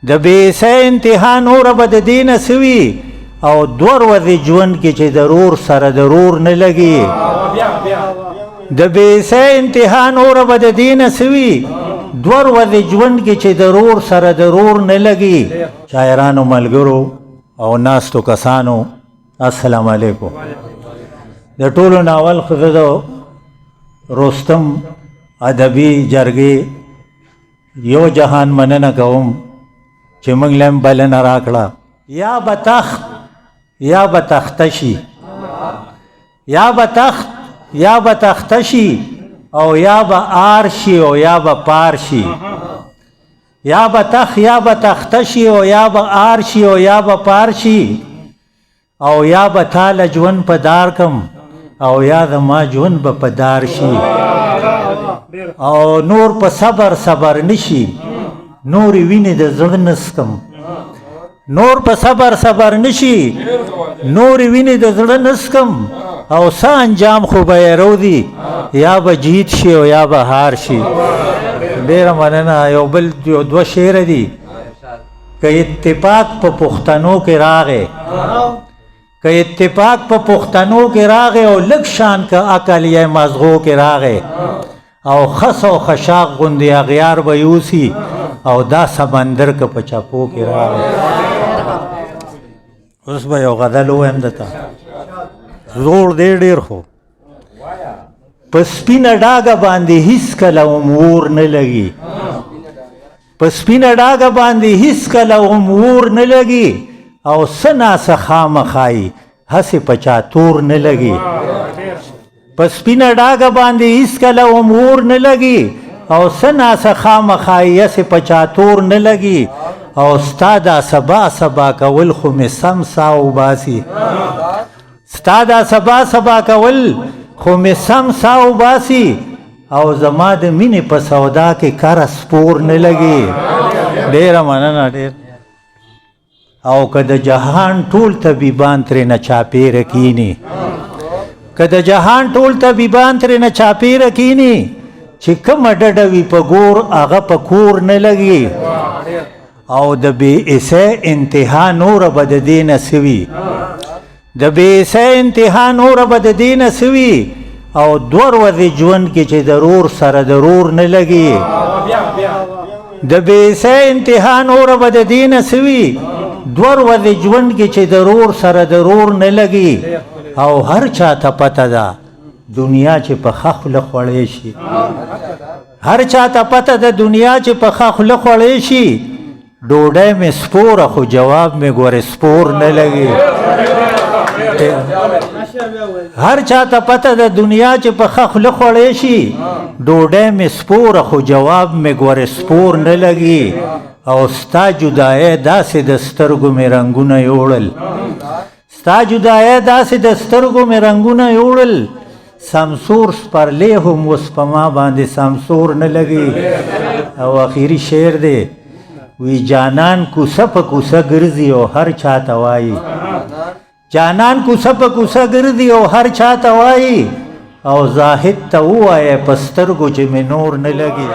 د بیسه انتها نور به د دې نه سوي او دوه ورځې ژوند کې چې ضرور سره ضرور نه لګي د بیسه انتها نور به د دې نه سوي دوه ورځې ژوند کې چې ضرور سره ضرور نه لګي شاعرانو ملګرو او ناستو کسانو السلام علیکم د ټولو ناول خو زه د رستم ادبي جرګې یو جهان مننه کوم چې موږ له هم بلنه راکړه یا به تخت یا به تخته شي یا به تخت یا به تخته شي او یا به آر شي او یا به پار شي یا به تخت یا به تخته شي او یا به آر شي او یا به پار شي او یا به تاله ژوند په دار کم او یا زما ژوند به په دار شي او نور په صبر صبر نشي نورې وینې د زړه نسکم نور په صبر صبر نشي نورې وینې د زړه نسکم او څه انجام خو به یې روځي یا به جیت شي او یا به هار شي ډېره مننه یو بل دوه شعر دي که اتفاق په پښتنو کې راغی که اتفاق په پښتنو کې راغی او لږ شان که عقل یې مزغو کې راغی او خس او خشاق غوندې اغیار به یوسي او دا سمندر که په چپو کې راغی اوس به یو غزل ووایم درته زوړ دی ډېر خو په سپینه ډاګه باندې هېڅکله هم اور نه لګي په سپینه ډاګه باندې هېڅکله هم اور نه لګي او څه ناڅه خامخایي هسې په چا تور نه لګي په سپینه ډاګه باندې هېڅکله هم اور نه لګي او څه ناڅه خامخایي هسې په چا تور نه لګي او ستا دا سبا سبا کول خو مې سم سا وباسي ستا دا سبا سبا کول خو مې سم سا وباسي او زما د مینې په سودا کې کره سپور نه لګي ډېره مننه ډېر او که د جهان ټول طبیبان ترېنه چاپېره کیني که د جهان ټول طبیبان ترېنه چاپېره کیني چې کومه ډډه وي په ګور هغه په کور نه لګي او د بېعصۍ انتها نوره به د دې نه سوي د بېعصۍ انتها نوره به د دې نه سوي او دوه ورځې ژوند کې چې ضرور سره ضرور نه لګي د بېعصۍ انتها نوره به د دې نه سوي دوه ورځې ژوند کې چې ضرور سره ضرور نه لګي او هر چا ته پته ده دنیا چې په ښه خوله خوړی شي هر چا ته پته ده دنیا چې په ښه خوله خوړی شي ډوډۍ مې سپوره خو جواب مې ګورې سپور نه لګي هر چا ته پته ده دنیا چې په ښه خوله خوړی شي ډوډۍ مې سپوره خو جواب مې ګورې سپور نه لګي او ستا جدایۍ داسې د سترګو مې رنګونه یوړل ستا جدایۍ داسې د سترګو مې رنګونه یوړل سمسور سپرلی هم اوس په ما باندې سمسور نه لګي او اخري شعر دی وی جانان کوڅه په کوڅه ګرځي او هر چا ته وایي جانان کوڅه په کوڅه ګرځي او هر چا ته وایي او زاهد ته ووایه په سترګو چې مې نور نه لګي